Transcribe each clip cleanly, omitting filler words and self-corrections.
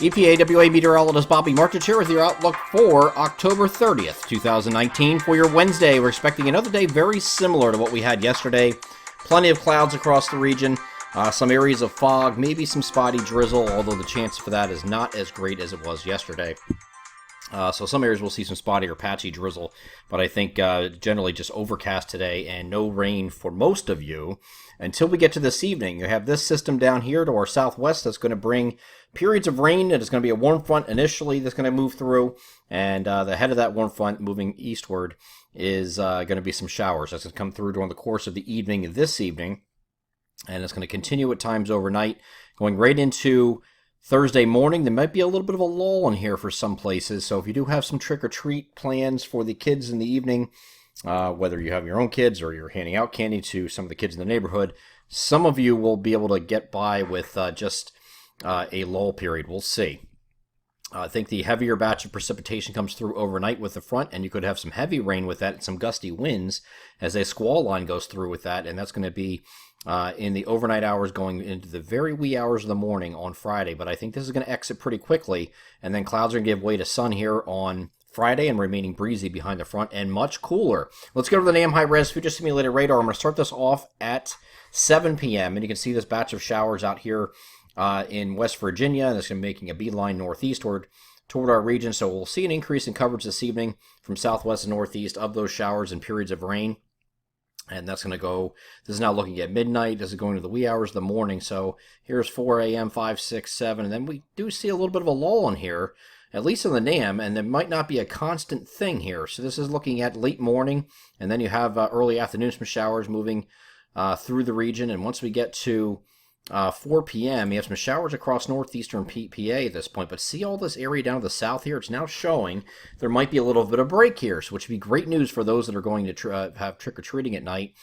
EPAWA meteorologist Bobby Martich here with your outlook for October 30th, 2019. For your Wednesday, we're expecting another day very similar to what we had yesterday. Plenty of clouds across the region, some areas of fog, maybe some spotty drizzle, although the chance for that is not as great as it was yesterday. So some areas will see some spotty or patchy drizzle, but I think generally just overcast today and no rain for most of you until we get to this evening. You have this system down here to our southwest that's going to bring periods of rain. It is going to be a warm front initially that's going to move through, and the head of that warm front moving eastward is going to be some showers. That's going to come through during the course of the evening this evening, and it's going to continue at times overnight, going right into Thursday morning. There might be a little bit of a lull in here for some places, so if you do have some trick-or-treat plans for the kids in the evening, whether you have your own kids or you're handing out candy to some of the kids in the neighborhood, some of you will be able to get by with just a lull period. We'll see. I think the heavier batch of precipitation comes through overnight with the front, and you could have some heavy rain with that and some gusty winds as a squall line goes through with that, and that's going to be in the overnight hours going into the very wee hours of the morning on Friday. But I think this is going to exit pretty quickly, and then clouds are going to give way to sun here on Friday and remaining breezy behind the front and much cooler. Let's go to the NAM high-res future simulated radar. I'm going to start this off at 7 p.m., and you can see this batch of showers out here in West Virginia, and it's going to be making a beeline northeastward toward our region. So we'll see an increase in coverage this evening from southwest and northeast of those showers and periods of rain. And that's going to go, this is now looking at midnight. This is going to the wee hours of the morning. So here's 4 a.m., 5, 6, 7. And then we do see a little bit of a lull in here, at least in the NAM. And there might not be a constant thing here. So this is looking at late morning. And then you have early afternoon, some showers moving through the region. And once we get to 4 p.m., you have some showers across northeastern PA at this point, but see all this area down to the south here? It's now showing there might be a little bit of break here, so which would be great news for those that are going to have trick-or-treating at night.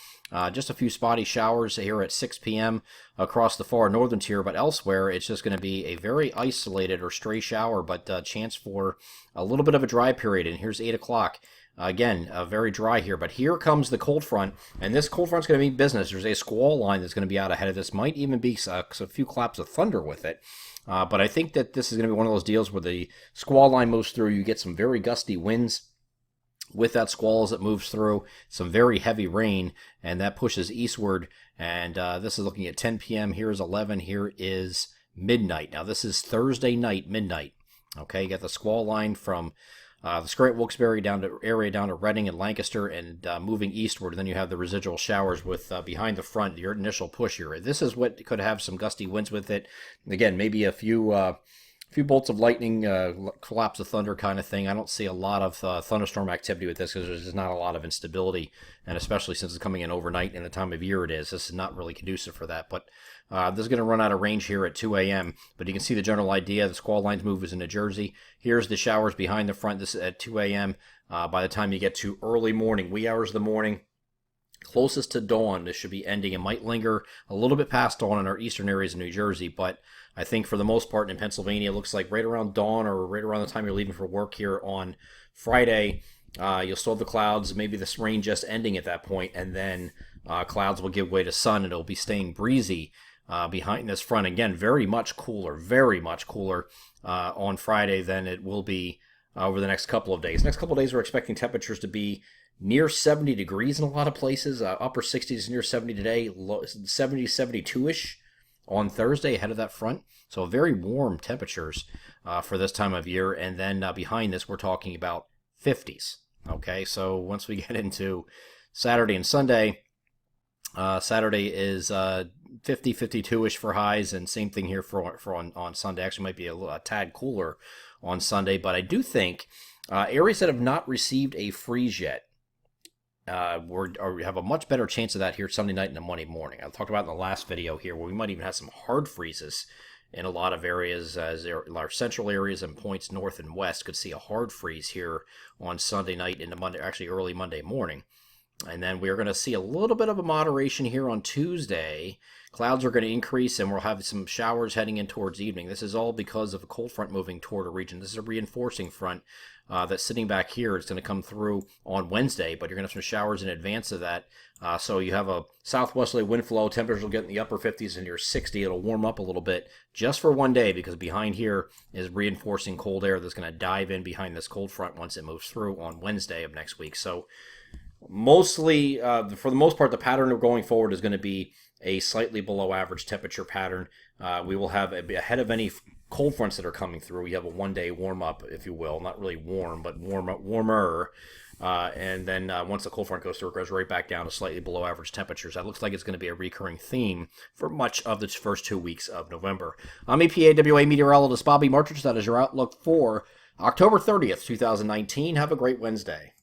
Just a few spotty showers here at 6 p.m. across the far northern tier, but elsewhere it's just going to be a very isolated or stray shower, but chance for a little bit of a dry period. And here's 8 o'clock. Again, very dry here, but here comes the cold front, and this cold front's going to mean business. There's a squall line that's going to be out ahead of this. Might even be a few claps of thunder with it. But I think that this is going to be one of those deals where the squall line moves through. You get some very gusty winds with that squall as it moves through, some very heavy rain, and that pushes eastward. And this is looking at 10 p.m. Here is 11. Here is midnight. Now, this is Thursday night, midnight. Okay, you got the squall line from the Scranton, Wilkes-Barre down to Reading and Lancaster, and moving eastward. And then you have the residual showers with behind the front, your initial push here. This is what could have some gusty winds with it. Again, maybe a few bolts of lightning, collapse of thunder kind of thing. I don't see a lot of thunderstorm activity with this because there's just not a lot of instability, and especially since it's coming in overnight and the time of year it is, this is not really conducive for that. But this is going to run out of range here at 2 a.m., but you can see the general idea. The squall lines move is into Jersey. Here's the showers behind the front. This is at 2 a.m. By the time you get to early morning, wee hours of the morning, closest to dawn, this should be ending. It might linger a little bit past dawn in our eastern areas of New Jersey, but I think for the most part in Pennsylvania, it looks like right around dawn or right around the time you're leaving for work here on Friday, you'll still have the clouds, maybe this rain just ending at that point, and then clouds will give way to sun, and it'll be staying breezy behind this front. Again, very much cooler on Friday than it will be over the next couple of days. Next couple of days, we're expecting temperatures to be near 70 degrees in a lot of places, upper 60s, near 70 today, 70, 72-ish on Thursday ahead of that front. So very warm temperatures for this time of year. And then behind this, we're talking about 50s. Okay, so once we get into Saturday and Sunday, Saturday is 50, 52-ish for highs, and same thing here for on Sunday. Actually might be a tad cooler on Sunday, but I do think areas that have not received a freeze yet have a much better chance of that here Sunday night and Monday morning. I talked about in the last video here where we might even have some hard freezes in a lot of areas, as our central areas and points north and west could see a hard freeze here on Sunday night into Monday, actually early Monday morning. And then we're going to see a little bit of a moderation here on Tuesday. Clouds are going to increase, and we'll have some showers heading in towards evening. This is all because of a cold front moving toward a region. This is a reinforcing front that's sitting back here. It's going to come through on Wednesday, but you're going to have some showers in advance of that. So you have a southwesterly wind flow. Temperatures will get in the upper 50s and near 60. It'll warm up a little bit just for one day, because behind here is reinforcing cold air that's going to dive in behind this cold front once it moves through on Wednesday of next week. So mostly, for the most part, the pattern of going forward is going to be a slightly below average temperature pattern. We will have ahead of any cold fronts that are coming through. We have a one-day warm-up, if you will. Not really warm, but warmer. And then once the cold front goes through, it goes right back down to slightly below average temperatures. That looks like it's going to be a recurring theme for much of the first 2 weeks of November. I'm EPAWA meteorologist Bobby Martich. That is your outlook for October 30th, 2019. Have a great Wednesday.